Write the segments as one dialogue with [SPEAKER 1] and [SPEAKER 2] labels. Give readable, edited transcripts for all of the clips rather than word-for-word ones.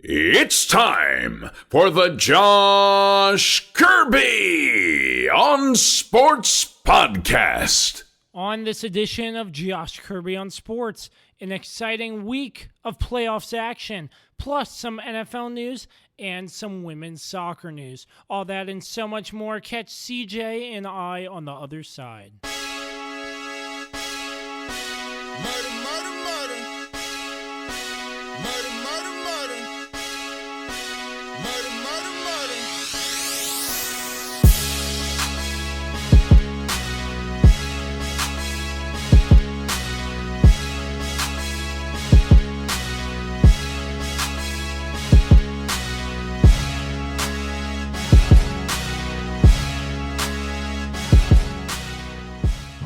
[SPEAKER 1] It's time for the Josh Kirby on Sports podcast.
[SPEAKER 2] On this edition of Josh Kirby on Sports, an exciting week of playoffs action, plus some NFL news and some women's soccer news. All that and so much more. Catch CJ and I on the other side.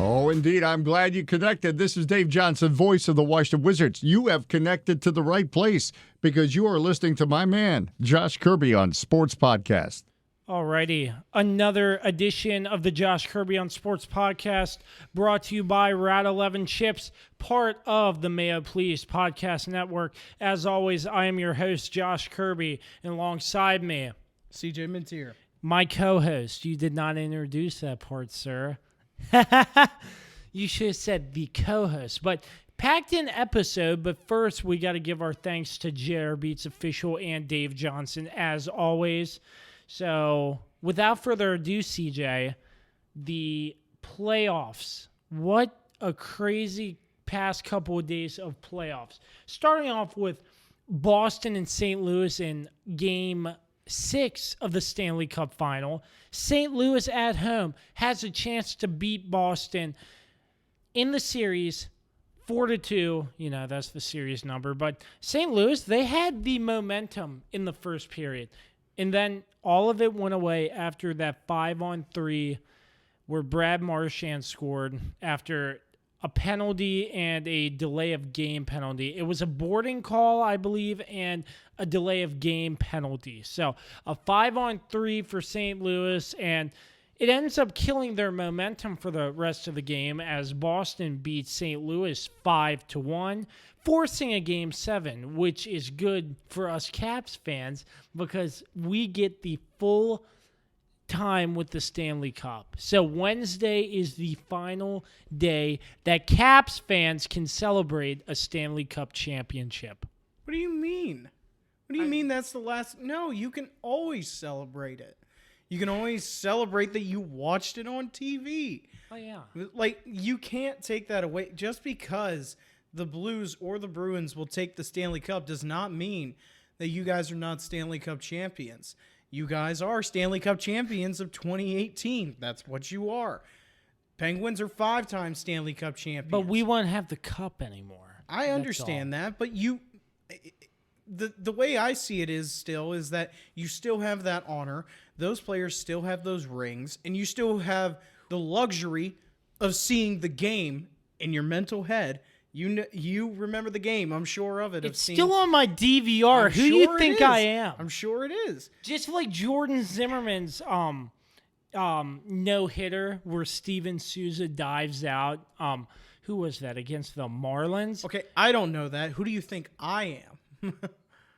[SPEAKER 3] Oh, indeed. I'm glad you connected. This is Dave Johnson, voice of the Washington Wizards. You have connected to the right place because you are listening to my man, Josh Kirby, on Sports Podcast.
[SPEAKER 2] Alrighty, another edition of the Josh Kirby on Sports Podcast brought to you by Route 11 Chips, part of the Mayo Please Podcast Network. As always, I am your host, Josh Kirby, and alongside me,
[SPEAKER 4] CJ Mintier.
[SPEAKER 2] My co-host. You did not introduce that part, sir. You should have said the co-host, but packed in episode. But first, we got to give our thanks to JR Beats Official and Dave Johnson, as always. So, without further ado, CJ, the playoffs. What a crazy past couple of days of playoffs. Starting off with Boston and St. Louis in Game 6 of the Stanley Cup Final. St. Louis at home has a chance to beat Boston in the series 4-2. You know, that's the series number. But St. Louis, they had the momentum in the first period. And then all of it went away after that 5-on-3 where Brad Marchand scored after a penalty and a delay of game penalty. It was a boarding call, I believe, and a delay of game penalty. So a 5-on-3 for St. Louis, and it ends up killing their momentum for the rest of the game as Boston beats St. Louis 5-1, forcing a Game 7, which is good for us Caps fans because we get the full time with the Stanley Cup. So Wednesday is the final day that Caps fans can celebrate a Stanley Cup championship.
[SPEAKER 4] What do you mean? What do you mean that's the last? No, you can always celebrate it. You can always celebrate that you watched it on TV.
[SPEAKER 2] Oh, yeah.
[SPEAKER 4] Like, you can't take that away. Just because the Blues or the Bruins will take the Stanley Cup does not mean that you guys are not Stanley Cup champions. You guys are Stanley Cup champions of 2018. That's what you are. Penguins are 5-time Stanley Cup champions.
[SPEAKER 2] But we won't have the cup anymore.
[SPEAKER 4] I understand that, but the way I see it is that you still have that honor. Those players still have those rings, and you still have the luxury of seeing the game in your mental head. You remember the game, I'm sure of it.
[SPEAKER 2] It's still on my DVR. Who do you think I am?
[SPEAKER 4] I'm sure it is.
[SPEAKER 2] Just like Jordan Zimmerman's no-hitter where Steven Souza dives out. Who was that, against the Marlins?
[SPEAKER 4] Okay, I don't know that. Who do you think I am?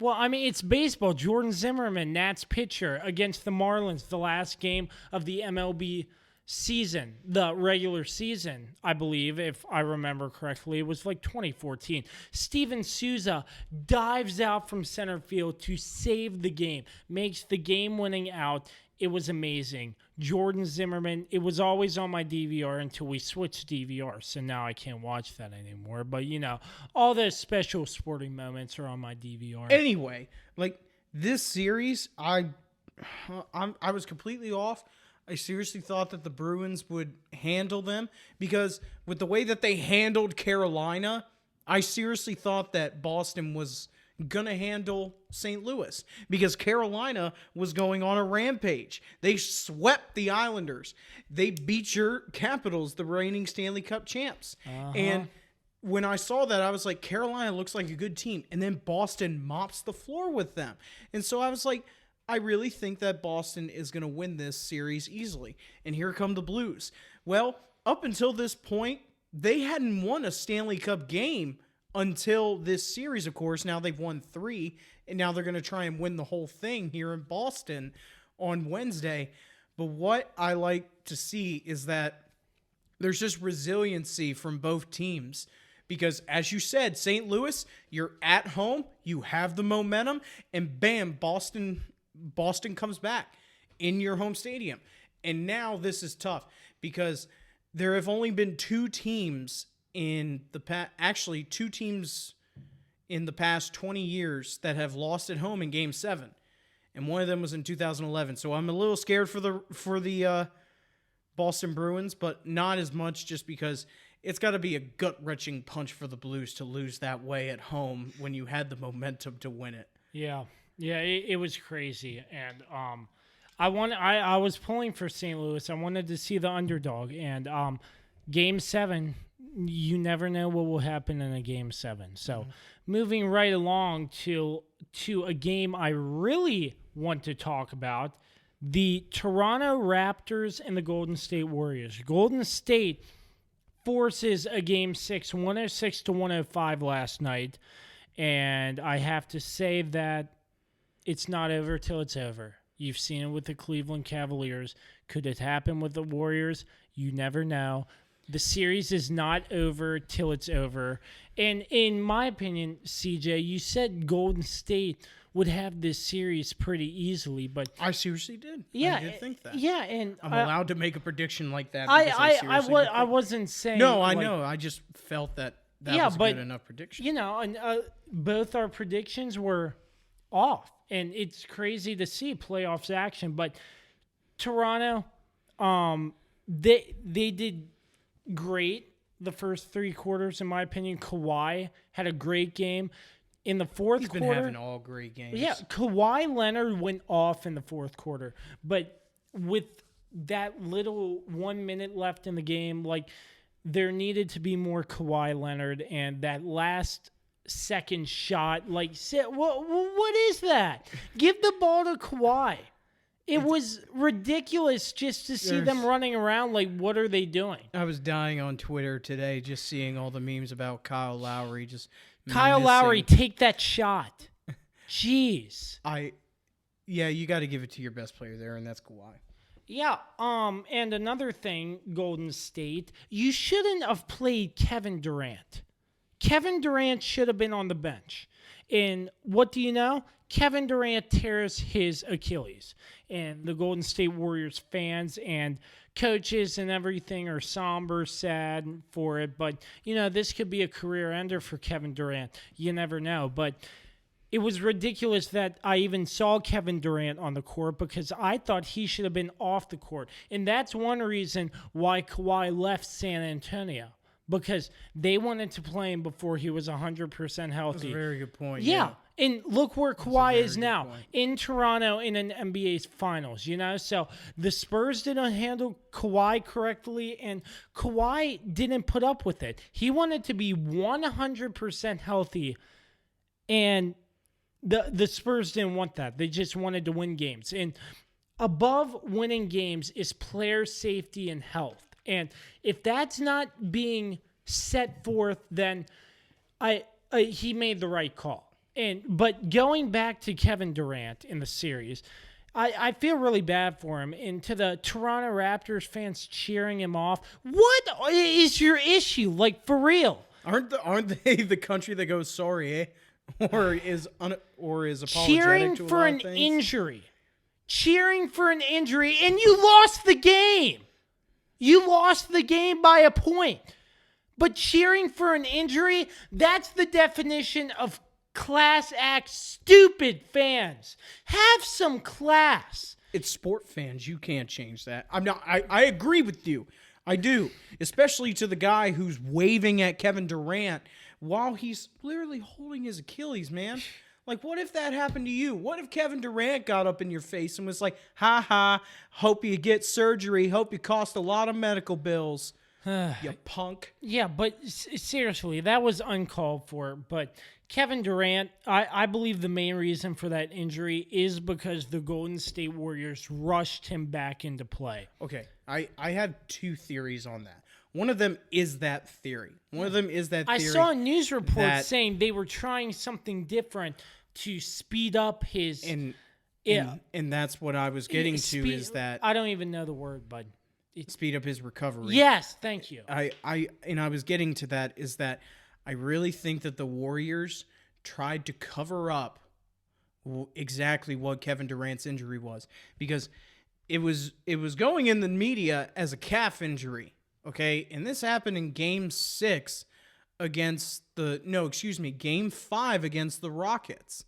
[SPEAKER 2] Well, I mean, it's baseball. Jordan Zimmerman, Nats pitcher, against the Marlins, the last game of the MLB season, the regular season, I believe, if I remember correctly. It was like 2014. Steven Souza dives out from center field to save the game, makes the game-winning out. It was amazing. Jordan Zimmerman, it was always on my DVR until we switched DVR, so now I can't watch that anymore. But, you know, all those special sporting moments are on my DVR.
[SPEAKER 4] Anyway, like, this series, I was completely off. I seriously thought that the Bruins would handle them because with the way that they handled Carolina, I seriously thought that Boston was going to handle St. Louis because Carolina was going on a rampage. They swept the Islanders. They beat your Capitals, the reigning Stanley Cup champs. And when I saw that, I was like, Carolina looks like a good team. And then Boston mops the floor with them. And so I was like, I really think that Boston is going to win this series easily. And here come the Blues. Well, up until this point, they hadn't won a Stanley Cup game until this series, of course. Now they've won 3, and now they're going to try and win the whole thing here in Boston on Wednesday. But what I like to see is that there's just resiliency from both teams. Because, as you said, St. Louis, you're at home, you have the momentum, and bam, Boston comes back in your home stadium. And now this is tough because there have only been two teams in the past 20 years that have lost at home in Game 7. And one of them was in 2011. So I'm a little scared for the Boston Bruins, but not as much just because it's got to be a gut-wrenching punch for the Blues to lose that way at home when you had the momentum to win it.
[SPEAKER 2] Yeah, it was crazy, and I was pulling for St. Louis. I wanted to see the underdog, and Game 7, you never know what will happen in a Game 7. So moving right along to a game I really want to talk about, the Toronto Raptors and the Golden State Warriors. Golden State forces a Game 6, 106-105 last night, and I have to say that it's not over till it's over. You've seen it with the Cleveland Cavaliers. Could it happen with the Warriors? You never know. The series is not over till it's over. And in my opinion, CJ, you said Golden State would have this series pretty easily, but
[SPEAKER 4] I seriously did.
[SPEAKER 2] Yeah,
[SPEAKER 4] I did think that.
[SPEAKER 2] Yeah, and
[SPEAKER 4] I'm allowed to make a prediction like that.
[SPEAKER 2] I wasn't saying.
[SPEAKER 4] No, I know. I just felt that was a good enough prediction.
[SPEAKER 2] You know, and both our predictions were off, and it's crazy to see playoffs action. But Toronto, they did great the first three quarters, in my opinion. Kawhi had a great game. In the fourth quarter,
[SPEAKER 4] he's been having all great games.
[SPEAKER 2] Yeah, Kawhi Leonard went off in the fourth quarter, but with that little 1 minute left in the game, like there needed to be more Kawhi Leonard, and that last second shot, like what is that? Give the ball to Kawhi. It was ridiculous just to see them running around like, what are they doing?
[SPEAKER 4] I was dying on Twitter today just seeing all the memes about Kyle Lowry
[SPEAKER 2] Lowry, take that shot. Jeez.
[SPEAKER 4] You got to give it to your best player there, and that's Kawhi.
[SPEAKER 2] Yeah, and another thing, Golden State, you shouldn't have played Kevin Durant. Kevin Durant should have been on the bench. And what do you know? Kevin Durant tears his Achilles. And the Golden State Warriors fans and coaches and everything are somber, sad for it. But, you know, this could be a career ender for Kevin Durant. You never know. But it was ridiculous that I even saw Kevin Durant on the court because I thought he should have been off the court. And that's one reason why Kawhi left San Antonio, because they wanted to play him before he was 100% healthy.
[SPEAKER 4] That's a very good point.
[SPEAKER 2] Yeah. And look where Kawhi is now, in Toronto in an NBA Finals, you know? So the Spurs didn't handle Kawhi correctly, and Kawhi didn't put up with it. He wanted to be 100% healthy, and the Spurs didn't want that. They just wanted to win games. And above winning games is player safety and health. And if that's not being set forth, then he made the right call. But going back to Kevin Durant in the series, I feel really bad for him. And to the Toronto Raptors fans cheering him off, what is your issue? Like, for real?
[SPEAKER 4] Aren't they the country that goes sorry, eh? Or is apologetic
[SPEAKER 2] cheering
[SPEAKER 4] to a
[SPEAKER 2] for
[SPEAKER 4] lot
[SPEAKER 2] an
[SPEAKER 4] of things?
[SPEAKER 2] injury, cheering for an injury, and you lost the game. You lost the game by a point. But cheering for an injury, that's the definition of class act stupid fans. Have some class.
[SPEAKER 4] It's sport fans. You can't change that. I agree with you. I do. Especially to the guy who's waving at Kevin Durant while he's literally holding his Achilles, man. Like, what if that happened to you? What if Kevin Durant got up in your face and was like, ha ha, hope you get surgery, hope you cost a lot of medical bills, you punk.
[SPEAKER 2] Yeah, but seriously, that was uncalled for. But Kevin Durant, I believe the main reason for that injury is because the Golden State Warriors rushed him back into play.
[SPEAKER 4] Okay, I have two theories on that. One of them is that theory. I saw
[SPEAKER 2] a news report saying they were trying something different to speed up his.
[SPEAKER 4] And
[SPEAKER 2] yeah,
[SPEAKER 4] and that's what I was getting to is that
[SPEAKER 2] I don't even know the word, but
[SPEAKER 4] speed up his recovery.
[SPEAKER 2] yes, thank you.
[SPEAKER 4] I was getting to that is that I really think that the Warriors tried to cover up exactly what Kevin Durant's injury was, because it was going in the media as a calf injury, okay? And this happened in game 6 against game 5 against the Rockets.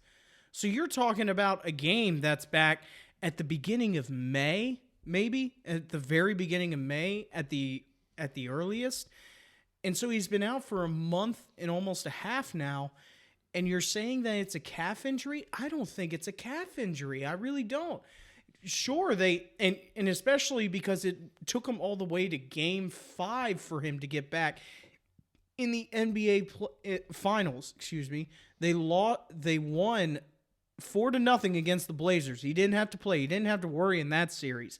[SPEAKER 4] So you're talking about a game that's back at the beginning of May, maybe at the very beginning of May at the earliest. And so he's been out for a month and almost a half now. And you're saying that it's a calf injury? I don't think it's a calf injury. I really don't. Sure, and especially because it took him all the way to game 5 for him to get back. In the NBA finals, they won 4-0 against the Blazers. He didn't have to play. He didn't have to worry in that series.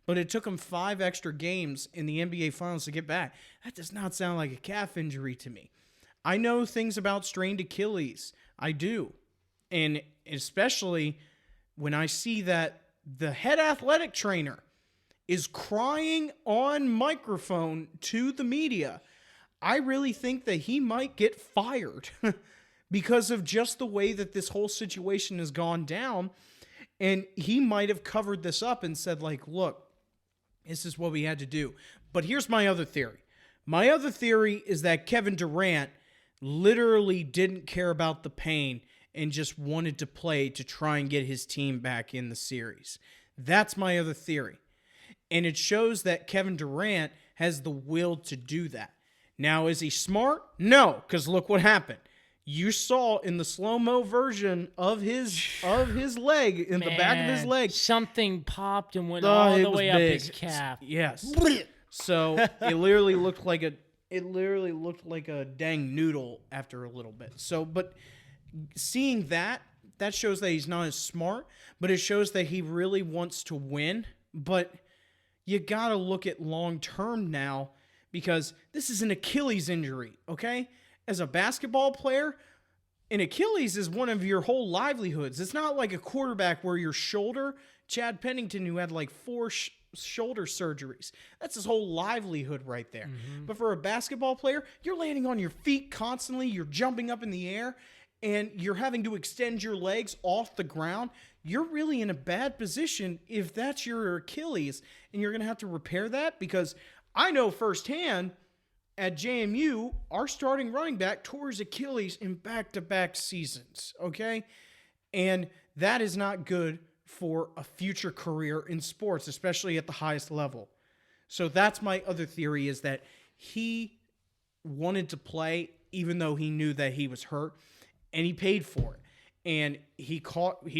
[SPEAKER 4] But it took him 5 extra games in the NBA finals to get back. That does not sound like a calf injury to me. I know things about strained Achilles. I do. And especially when I see that the head athletic trainer is crying on microphone to the media, I really think that he might get fired because of just the way that this whole situation has gone down. And he might have covered this up and said, like, look, this is what we had to do. But here's my other theory. My other theory is that Kevin Durant literally didn't care about the pain and just wanted to play to try and get his team back in the series. That's my other theory. And it shows that Kevin Durant has the will to do that. Now, is he smart? No, because look what happened. You saw in the slow-mo version of his leg, in the back of his leg,
[SPEAKER 2] something popped and went all the way up
[SPEAKER 4] big.
[SPEAKER 2] his calf.
[SPEAKER 4] Yes. So it literally looked like a dang noodle after a little bit. So, but seeing that shows that he's not as smart, but it shows that he really wants to win. But you got to look at long term now, because this is an Achilles injury, okay? As a basketball player, an Achilles is one of your whole livelihoods. It's not like a quarterback where your shoulder, Chad Pennington, who had like 4 shoulder surgeries. That's his whole livelihood right there. Mm-hmm. But for a basketball player, you're landing on your feet constantly. You're jumping up in the air, and you're having to extend your legs off the ground. You're really in a bad position if that's your Achilles, and you're going to have to repair that, because I know firsthand at JMU, our starting running back tore his Achilles in back-to-back seasons, okay? And that is not good for a future career in sports, especially at the highest level. So that's my other theory, is that he wanted to play even though he knew that he was hurt, and he paid for it. And he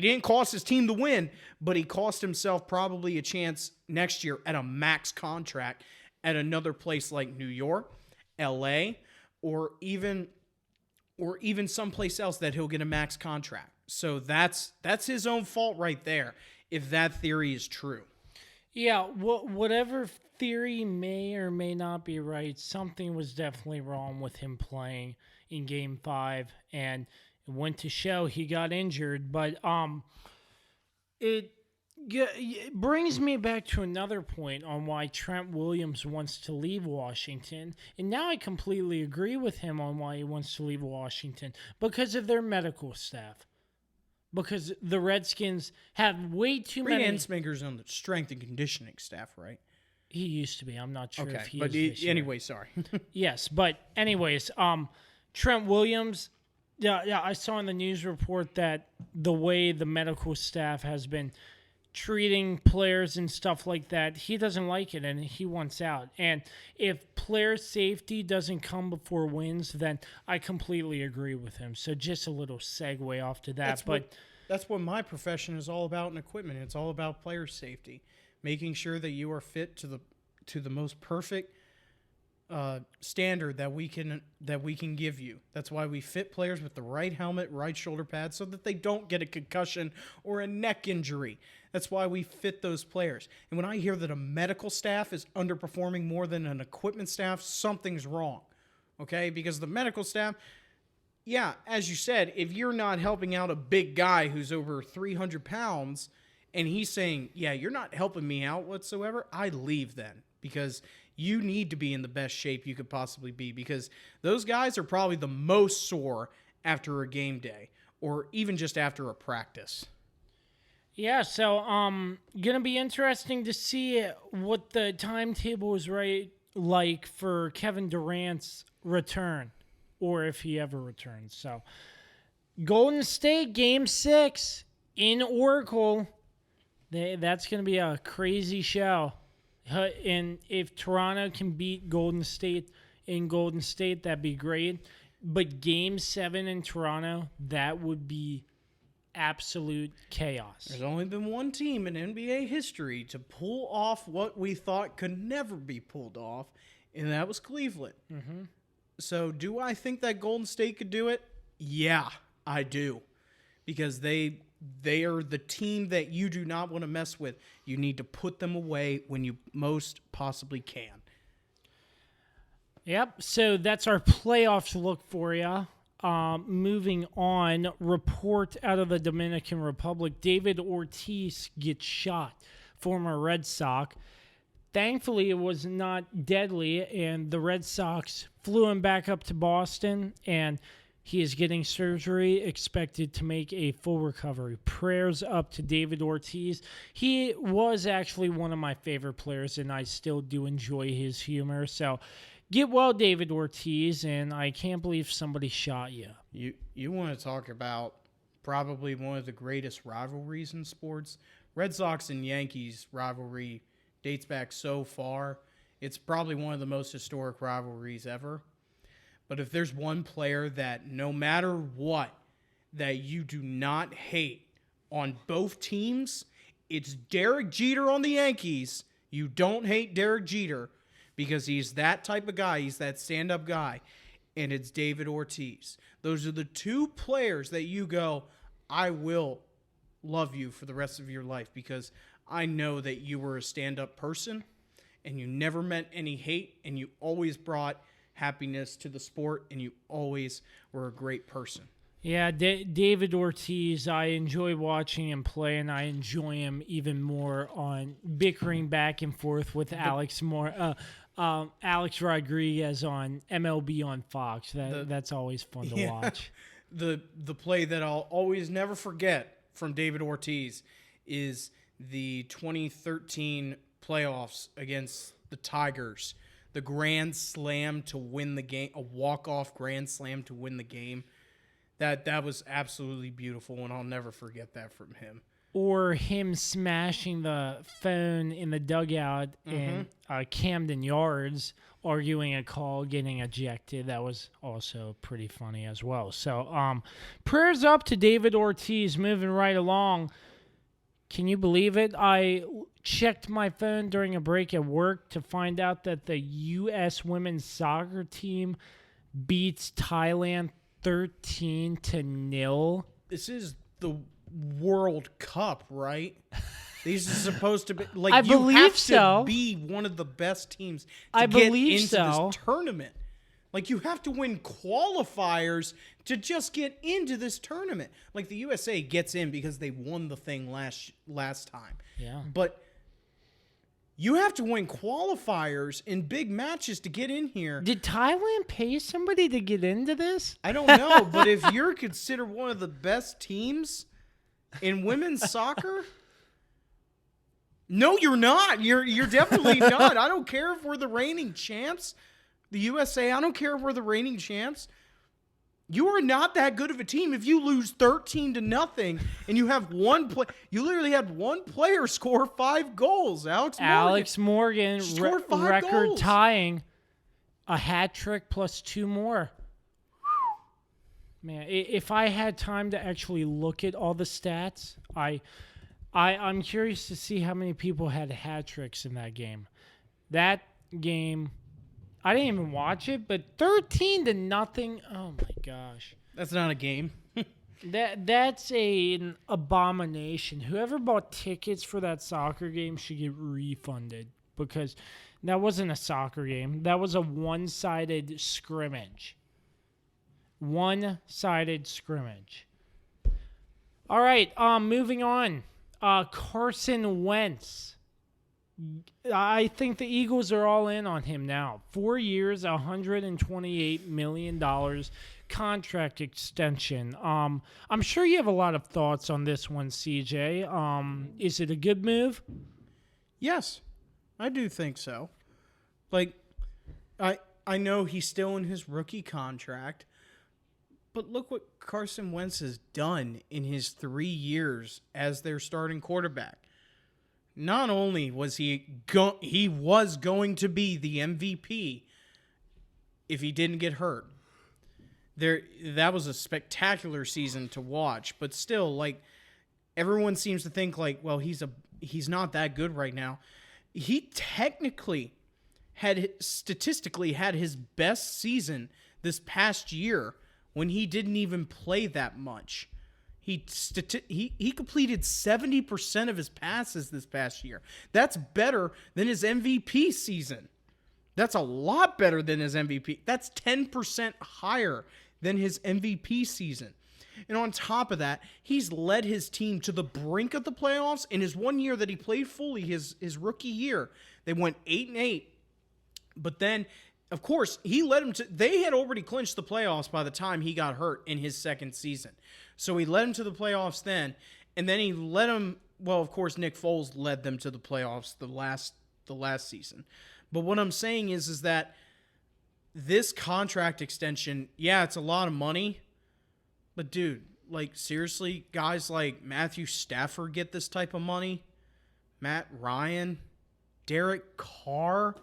[SPEAKER 4] didn't cost his team the win, but he cost himself probably a chance next year at a max contract at another place like New York, LA, or even someplace else that he'll get a max contract. So that's his own fault right there, if that theory is true.
[SPEAKER 2] Yeah, whatever theory may or may not be right, something was definitely wrong with him playing in Game 5, and it went to show he got injured. But it brings me back to another point on why Trent Williams wants to leave Washington. And now I completely agree with him on why he wants to leave Washington, because of their medical staff. Because the Redskins have way too many.
[SPEAKER 4] Reed Ensminger's on the strength and conditioning staff, right?
[SPEAKER 2] He used to be. I'm not sure if he
[SPEAKER 4] but
[SPEAKER 2] is this year.
[SPEAKER 4] Anyway, sorry.
[SPEAKER 2] Yes, but anyways, Trent Williams. Yeah, I saw in the news report that the way the medical staff has been treating players and stuff like that, he doesn't like it and he wants out. And if player safety doesn't come before wins, then I completely agree with him. So just a little segue off to that.
[SPEAKER 4] That's what my profession is all about in equipment. It's all about player safety, making sure that you are fit to the most perfect standard that we can give you. That's why we fit players with the right helmet, right shoulder pads, so that they don't get a concussion or a neck injury. That's why we fit those players. And when I hear that a medical staff is underperforming more than an equipment staff, something's wrong. Okay? Because the medical staff, yeah, as you said, if you're not helping out a big guy who's over 300 pounds and he's saying, yeah, you're not helping me out whatsoever, I leave then, because you need to be in the best shape you could possibly be, because those guys are probably the most sore after a game day or even just after a practice.
[SPEAKER 2] Yeah, so gonna be interesting to see what the timetable is like for Kevin Durant's return, or if he ever returns. So Golden State Game 6 in Oracle. That's gonna be a crazy show. And if Toronto can beat Golden State in Golden State, that'd be great. But Game 7 in Toronto, that would be absolute chaos.
[SPEAKER 4] There's only been one team in NBA history to pull off what we thought could never be pulled off, and that was Cleveland.
[SPEAKER 2] Mm-hmm.
[SPEAKER 4] So do I think that Golden State could do it? Yeah, I do. Because they are the team that you do not want to mess with. You need to put them away when you most possibly can.
[SPEAKER 2] Yep, so that's our playoffs look for you. Moving on, report out of the Dominican Republic. David Ortiz gets shot, former Red Sox. Thankfully, it was not deadly, and the Red Sox flew him back up to Boston, and he is getting surgery, expected to make a full recovery. Prayers up to David Ortiz. He was actually one of my favorite players, and I still do enjoy his humor. So get well, David Ortiz, and I can't believe somebody shot you.
[SPEAKER 4] You want to talk about probably one of the greatest rivalries in sports? Red Sox and Yankees rivalry dates back so far. It's probably one of the most historic rivalries ever. But if there's one player that no matter what, that you do not hate on both teams, it's Derek Jeter on the Yankees. You don't hate Derek Jeter because he's that type of guy. He's that stand-up guy. And it's David Ortiz. Those are the two players that you go, I will love you for the rest of your life because I know that you were a stand-up person and you never meant any hate and you always brought happiness to the sport and you always were a great person.
[SPEAKER 2] Yeah, David Ortiz, I enjoy watching him play, and I enjoy him even more on bickering back and forth with Alex Rodriguez on MLB on Fox. That's always fun to watch.
[SPEAKER 4] The play that I'll always never forget from David Ortiz is the 2013 playoffs against the Tigers. The grand slam to win the game, a walk-off grand slam to win the game. That was absolutely beautiful, and I'll never forget that from him.
[SPEAKER 2] Or him smashing the phone in the dugout in Camden Yards, arguing a call, getting ejected. That was also pretty funny as well. So prayers up to David Ortiz, moving right along. Can you believe it? I checked my phone during a break at work to find out that the U.S. women's soccer team beats Thailand 13-0.
[SPEAKER 4] This is the World Cup, right? These are supposed to be like
[SPEAKER 2] I
[SPEAKER 4] you
[SPEAKER 2] believe
[SPEAKER 4] have
[SPEAKER 2] so.
[SPEAKER 4] to be one of the best teams to
[SPEAKER 2] I
[SPEAKER 4] get
[SPEAKER 2] believe
[SPEAKER 4] into
[SPEAKER 2] so.
[SPEAKER 4] this tournament. Like you have to win qualifiers to just get into this tournament. Like the USA gets in because they won the thing last time.
[SPEAKER 2] Yeah.
[SPEAKER 4] But you have to win qualifiers in big matches to get in here.
[SPEAKER 2] Did Thailand pay somebody to get into this?
[SPEAKER 4] I don't know, but if you're considered one of the best teams in women's soccer, no, you're not. You're definitely not. I don't care if we're the reigning champs, the USA. I don't care if we're the reigning champs. You are not that good of a team if you lose 13-0 and you have one play. You literally had one player score 5 goals. Alex
[SPEAKER 2] Morgan
[SPEAKER 4] scored 5
[SPEAKER 2] record
[SPEAKER 4] goals.
[SPEAKER 2] tying a hat trick plus 2 more. Man, if I had time to actually look at all the stats, I'm curious to see how many people had hat tricks in that game. That game, I didn't even watch it, but 13-0. Oh my gosh,
[SPEAKER 4] That's not a game.
[SPEAKER 2] that's an abomination. Whoever bought tickets for that soccer game should get refunded because that wasn't a soccer game. That was a one-sided scrimmage. One-sided scrimmage. All right, moving on. Carson Wentz. I think the Eagles are all in on him now. 4 years, $128 million contract extension. I'm sure you have a lot of thoughts on this one, CJ. Is it a good move?
[SPEAKER 4] Yes, I do think so. Like, I know he's still in his rookie contract, but look what Carson Wentz has done in his 3 years as their starting quarterback. Not only was he was going to be the MVP if he didn't get hurt. That was a spectacular season to watch, but still, like, everyone seems to think like, well, he's not that good right now. He technically statistically had his best season this past year when he didn't even play that much. He completed 70% of his passes this past year. That's better than his MVP season. That's a lot better than his MVP. That's 10% higher than his MVP season. And on top of that, he's led his team to the brink of the playoffs. In his 1 year that he played fully, his rookie year, they went 8-8. But then, of course, he led them to. They had already clinched the playoffs by the time he got hurt in his second season. So he led them to the playoffs then, and then he led them. Well, of course, Nick Foles led them to the playoffs the last season. But what I'm saying is that this contract extension, yeah, it's a lot of money. But, dude, like, seriously, guys like Matthew Stafford get this type of money. Matt Ryan, Derek Carr.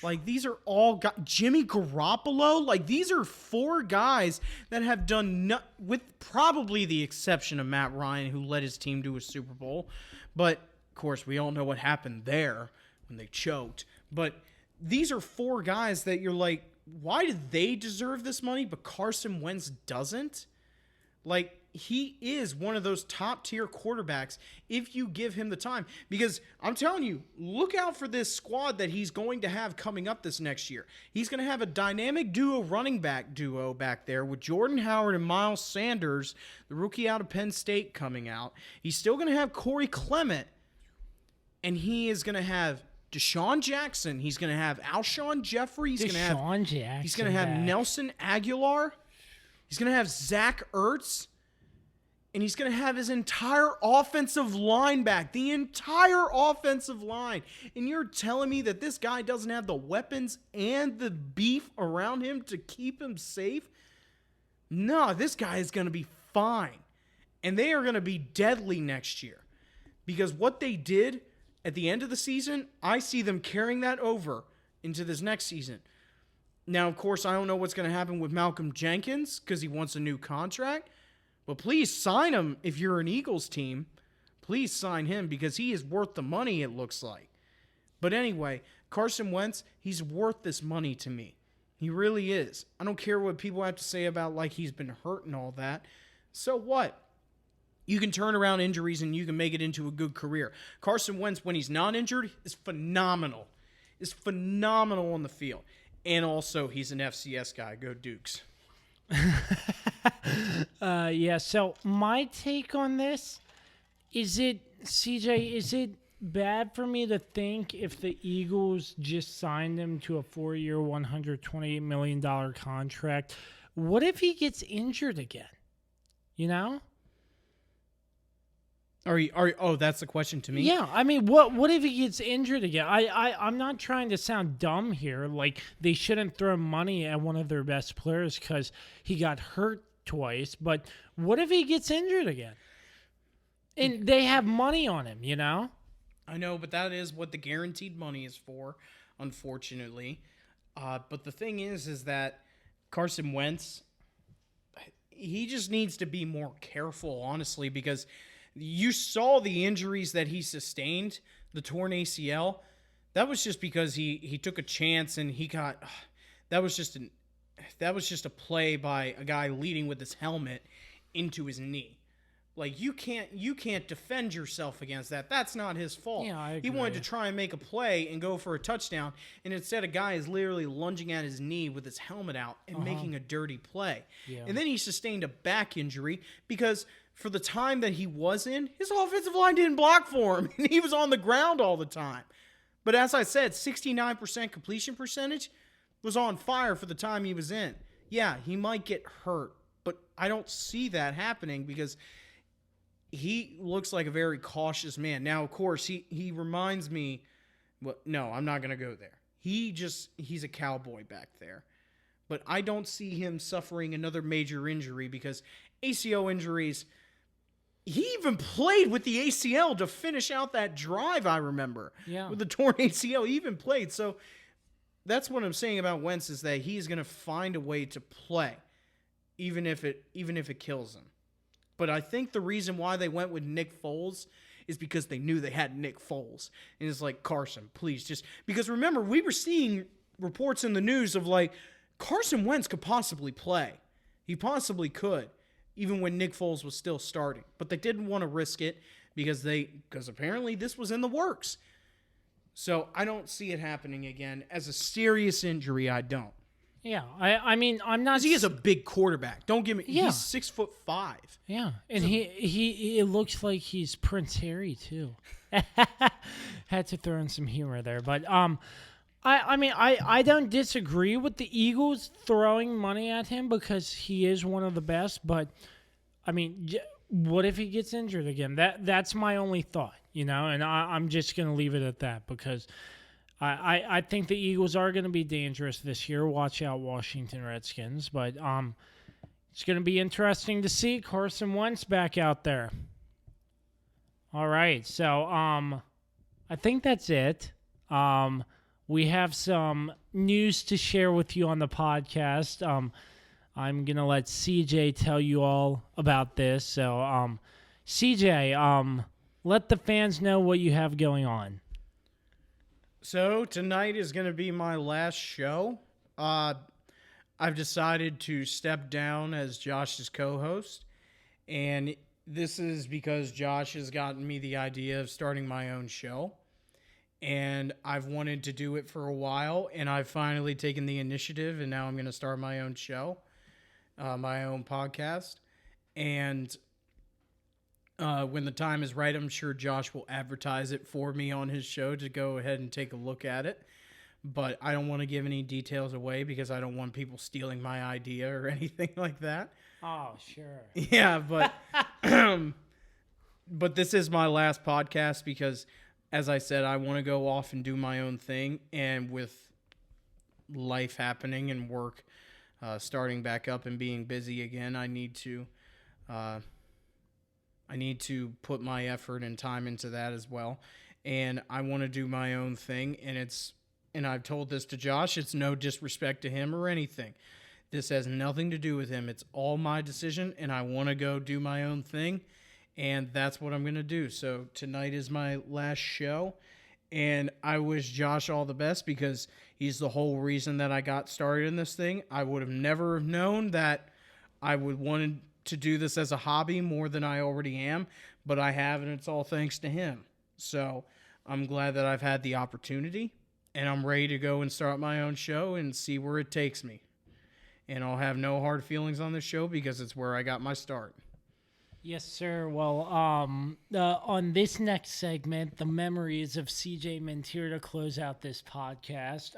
[SPEAKER 4] Like, these are all guys. Jimmy Garoppolo. Like, these are 4 guys that have done, with probably the exception of Matt Ryan, who led his team to a Super Bowl. But, of course, we all know what happened there when they choked. But these are 4 guys that you're like, why do they deserve this money, but Carson Wentz doesn't? Like, he is one of those top-tier quarterbacks if you give him the time. Because I'm telling you, look out for this squad that he's going to have coming up this next year. He's going to have a dynamic running back duo back there with Jordan Howard and Miles Sanders, the rookie out of Penn State, coming out. He's still going to have Corey Clement, and he is going to have Deshaun Jackson. He's going to have Alshon Jeffrey. He's going to have Nelson Aguilar. He's going to have Zach Ertz. And he's going to have his entire offensive line back. The entire offensive line. And you're telling me that this guy doesn't have the weapons and the beef around him to keep him safe? No, this guy is going to be fine. And they are going to be deadly next year. Because what they did at the end of the season, I see them carrying that over into this next season. Now, of course, I don't know what's going to happen with Malcolm Jenkins because he wants a new contract. But please sign him if you're an Eagles team. Please sign him because he is worth the money, it looks like. But anyway, Carson Wentz, he's worth this money to me. He really is. I don't care what people have to say about like he's been hurt and all that. So what? You can turn around injuries and you can make it into a good career. Carson Wentz, when he's not injured, is phenomenal. Is phenomenal on the field. And also, he's an FCS guy. Go Dukes.
[SPEAKER 2] Yeah, so my take on this, is it bad for me to think if the Eagles just signed him to a 4-year, $128 million contract, what if he gets injured again? You know?
[SPEAKER 4] Oh, that's the question to me?
[SPEAKER 2] Yeah, I mean, what if he gets injured again? I'm not trying to sound dumb here. Like, they shouldn't throw money at one of their best players because he got hurt twice. But what if he gets injured again? And they have money on him, you know?
[SPEAKER 4] I know, but that is what the guaranteed money is for, unfortunately. But the thing is that Carson Wentz, he just needs to be more careful, honestly, because you saw the injuries that he sustained, the torn ACL. That was just because he took a chance and he got. That was just a play by a guy leading with his helmet into his knee. Like you can't defend yourself against that. That's not his fault.
[SPEAKER 2] Yeah, I
[SPEAKER 4] He
[SPEAKER 2] agree.
[SPEAKER 4] wanted to try and make a play and go for a touchdown, and instead a guy is literally lunging at his knee with his helmet out and making a dirty play.
[SPEAKER 2] Yeah.
[SPEAKER 4] And then he sustained a back injury because for the time that he was in, his offensive line didn't block for him, and he was on the ground all the time. But as I said, 69% completion percentage was on fire for the time he was in. Yeah, he might get hurt, but I don't see that happening because he looks like a very cautious man. Now, of course, he reminds me, well, no, I'm not going to go there. He's a cowboy back there. But I don't see him suffering another major injury because ACL injuries, he even played with the ACL to finish out that drive, I remember.
[SPEAKER 2] Yeah.
[SPEAKER 4] With the torn ACL, he even played. So that's what I'm saying about Wentz is that he's going to find a way to play, even if it kills him. But I think the reason why they went with Nick Foles is because they knew they had Nick Foles. And it's like, Carson, please just... Because remember, we were seeing reports in the news of like, Carson Wentz could possibly play. He possibly could, even when Nick Foles was still starting. But they didn't want to risk it because apparently this was in the works. So I don't see it happening again. As a serious injury, I don't.
[SPEAKER 2] Yeah, I mean, I'm not.
[SPEAKER 4] Because he is a big quarterback. Don't give me...
[SPEAKER 2] Yeah.
[SPEAKER 4] He's 6'5".
[SPEAKER 2] Yeah, and he it looks like he's Prince Harry too. Had to throw in some humor there, but I mean I don't disagree with the Eagles throwing money at him because he is one of the best. But I mean, what if he gets injured again? That's my only thought, and I'm just gonna leave it at that because I think the Eagles are gonna be dangerous this year. Watch out, Washington Redskins, but it's going to be interesting to see Carson Wentz back out there. All right, so I think that's it. We have some news to share with you on the podcast. I'm going to let CJ tell you all about this. So, CJ, let the fans know what you have going on.
[SPEAKER 4] So tonight is going to be my last show. I've decided to step down as Josh's co-host, and this is because Josh has gotten me the idea of starting my own show, and I've wanted to do it for a while, and I've finally taken the initiative, and now I'm going to start my own show, my own podcast, and when the time is right, I'm sure Josh will advertise it for me on his show to go ahead and take a look at it. But I don't want to give any details away because I don't want people stealing my idea or anything like that.
[SPEAKER 2] Oh, sure.
[SPEAKER 4] Yeah, but but this is my last podcast because, as I said, I want to go off and do my own thing. And with life happening and work starting back up and being busy again, I need to put my effort and time into that as well. And I want to do my own thing, and I've told this to Josh, it's no disrespect to him or anything. This has nothing to do with him. It's all my decision, and I want to go do my own thing, and that's what I'm going to do. So tonight is my last show, and I wish Josh all the best because he's the whole reason that I got started in this thing. I would have never known that I would want to do this as a hobby more than I already am, but I have, and it's all thanks to him. So I'm glad that I've had the opportunity. And I'm ready to go and start my own show and see where it takes me. And I'll have no hard feelings on this show because it's where I got my start.
[SPEAKER 2] Yes, sir. Well, on this next segment, the memories of CJ Mintier to close out this podcast.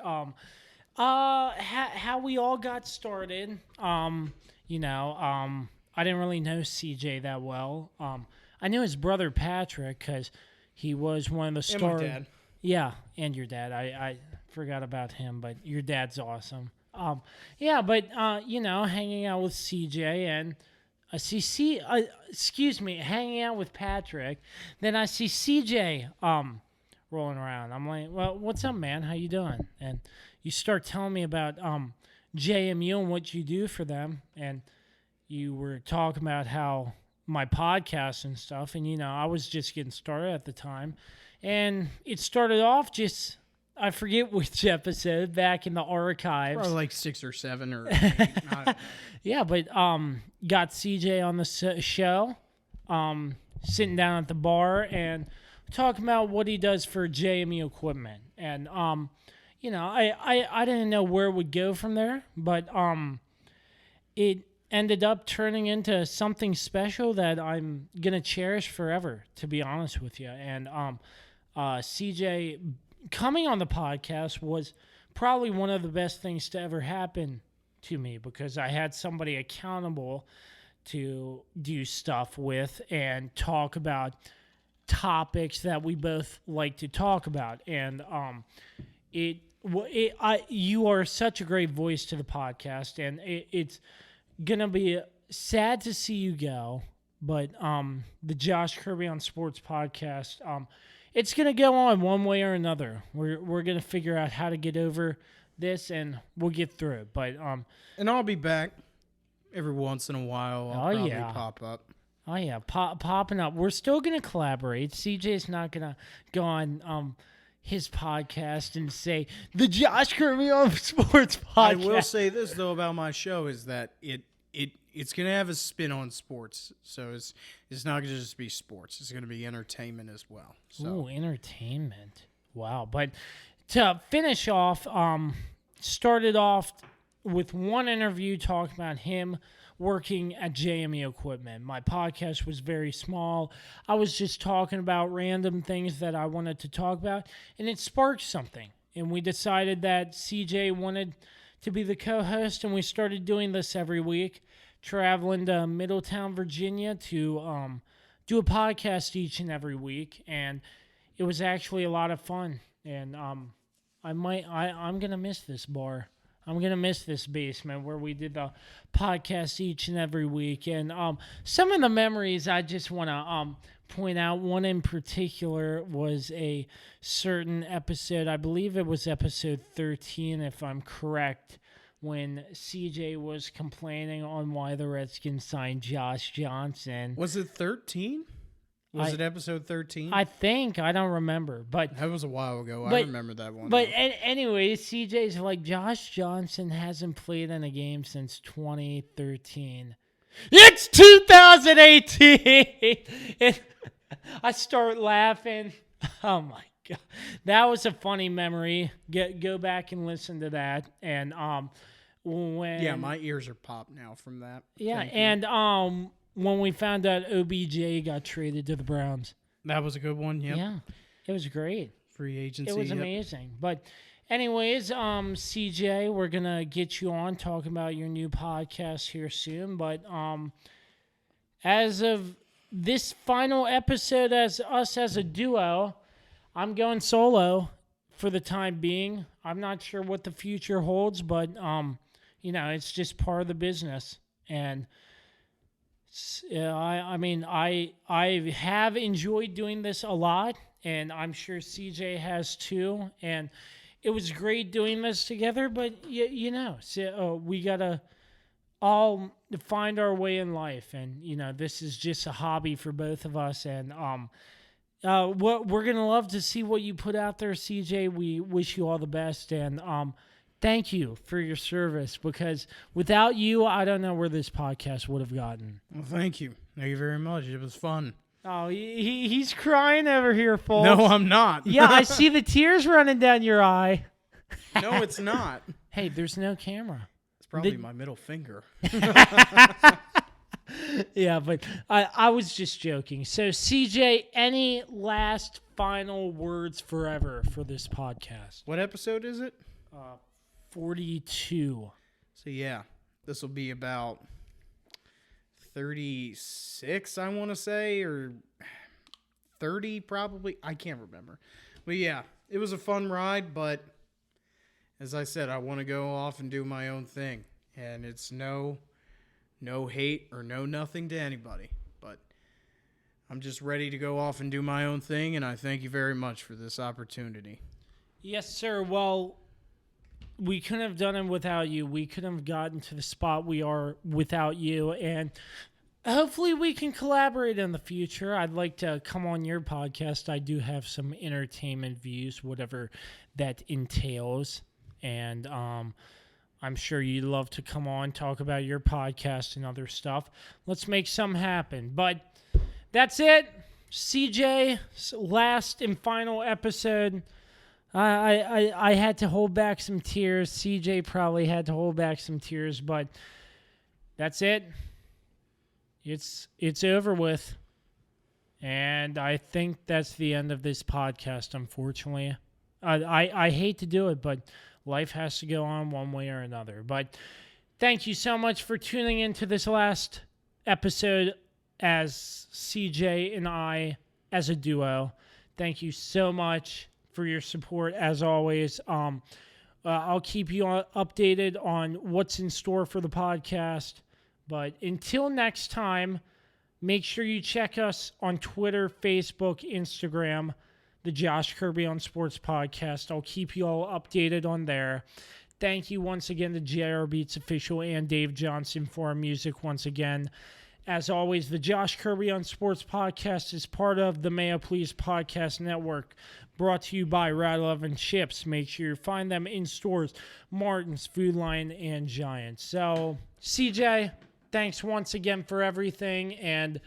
[SPEAKER 2] How we all got started. I didn't really know CJ that well. I knew his brother Patrick because he was one of the stars.
[SPEAKER 4] And my dad.
[SPEAKER 2] Yeah, and your dad. I forgot about him, but your dad's awesome. Hanging out with CJ and I see hanging out with Patrick. Then I see CJ rolling around. I'm like, well, what's up, man? How you doing? And you start telling me about JMU and what you do for them, and you were talking about how my podcast and stuff, and I was just getting started at the time. And it started off just, I forget which episode, back in the archives.
[SPEAKER 4] Probably like 6 or 7 or 8.
[SPEAKER 2] Yeah, but got CJ on the show. sitting down at the bar and talking about what he does for JME Equipment. And, I didn't know where it would go from there, but it ended up turning into something special that I'm going to cherish forever, to be honest with you. And CJ coming on the podcast was probably one of the best things to ever happen to me, because I had somebody accountable to do stuff with and talk about topics that we both like to talk about. And you are such a great voice to the podcast, and it's gonna be sad to see you go, but the Josh Kirby on Sports podcast, it's gonna go on one way or another. We're gonna figure out how to get over this, and we'll get through it. But
[SPEAKER 4] and I'll be back every once in a while. I'll probably pop up.
[SPEAKER 2] Oh yeah, popping up. We're still gonna collaborate. CJ's not gonna go on his podcast and say the Josh Kirby on Sports podcast.
[SPEAKER 4] I will say this though about my show is that it's gonna have a spin on sports. So it's not gonna just be sports. It's gonna be entertainment as well. So.
[SPEAKER 2] Ooh, entertainment. Wow. But to finish off, started off with one interview talking about him working at JME Equipment. My podcast was very small. I was just talking about random things that I wanted to talk about, and it sparked something. And we decided that CJ wanted to be the co-host, and we started doing this every week, traveling to Middletown, Virginia to do a podcast each and every week. And it was actually a lot of fun. And I'm going to miss this bar. I'm going to miss this basement where we did the podcast each and every week. And some of the memories I just want to point out, one in particular was a certain episode. I believe it was episode 13, if I'm correct, when CJ was complaining on why the Redskins signed Josh Johnson.
[SPEAKER 4] Was it 13? Was it episode 13?
[SPEAKER 2] I think. I don't remember. But
[SPEAKER 4] that was a while ago. I remember that one.
[SPEAKER 2] But anyway, CJ's like, Josh Johnson hasn't played in a game since 2013. It's 2018! And I start laughing. Oh, my God. That was a funny memory. Go back and listen to that. And when
[SPEAKER 4] my ears are popped now from that.
[SPEAKER 2] Yeah, and when we found out OBJ got traded to the Browns.
[SPEAKER 4] That was a good one,
[SPEAKER 2] Yeah, it was great.
[SPEAKER 4] Free agency.
[SPEAKER 2] It was amazing. But anyways, CJ, we're going to get you on talking about your new podcast here soon. But as of this final episode as us as a duo, I'm going solo for the time being. I'm not sure what the future holds, but, it's just part of the business. And I have enjoyed doing this a lot, and I'm sure CJ has too. And it was great doing this together, but we gotta all find our way in life, and this is just a hobby for both of us. And we're gonna love to see what you put out there, CJ. We wish you all the best, and thank you for your service, because without you, I don't know where this podcast would have gotten.
[SPEAKER 4] Well, thank you. Thank you very much. It was fun.
[SPEAKER 2] Oh, he's crying over here, folks.
[SPEAKER 4] No, I'm not.
[SPEAKER 2] Yeah, I see the tears running down your eye.
[SPEAKER 4] No, it's not.
[SPEAKER 2] Hey, there's no camera.
[SPEAKER 4] It's probably my middle finger.
[SPEAKER 2] Yeah, but I was just joking. So, CJ, any last final words forever for this podcast?
[SPEAKER 4] What episode is it?
[SPEAKER 2] 42.
[SPEAKER 4] So, yeah, this will be about 36, I want to say, or 30 probably. I can't remember. But, yeah, it was a fun ride, but as I said, I want to go off and do my own thing. And it's no hate or no nothing to anybody. But I'm just ready to go off and do my own thing, and I thank you very much for this opportunity.
[SPEAKER 2] Yes, sir. Well, we couldn't have done it without you. We couldn't have gotten to the spot we are without you. And hopefully we can collaborate in the future. I'd like to come on your podcast. I do have some entertainment views, whatever that entails. And I'm sure you'd love to come on, talk about your podcast and other stuff. Let's make something happen. But that's it. CJ's last and final episode. I had to hold back some tears. CJ probably had to hold back some tears, but that's it. It's over with. And I think that's the end of this podcast, unfortunately. I hate to do it, but life has to go on one way or another. But thank you so much for tuning into this last episode as CJ and I as a duo. Thank you so much for your support as always. I'll keep you updated on what's in store for the podcast. But until next time, make sure you check us on Twitter, Facebook, Instagram, the Josh Kirby on Sports Podcast. I'll keep you all updated on there. Thank you once again to JR Beats Official and Dave Johnson for our music once again. As always, the Josh Kirby on Sports Podcast is part of the May I Please Podcast Network, brought to you by Rattle Oven Chips. Make sure you find them in stores, Martin's, Food Lion, and Giant. So, CJ, thanks once again for everything, and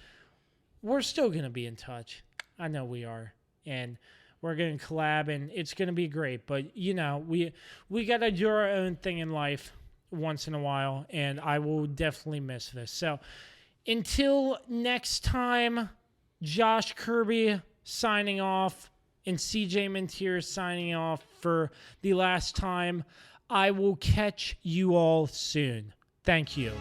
[SPEAKER 2] we're still going to be in touch. I know we are, and we're going to collab, and it's going to be great. But, you know, we got to do our own thing in life once in a while, and I will definitely miss this. So, until next time, Josh Kirby signing off and CJ Mintier signing off for the last time. I will catch you all soon. Thank you.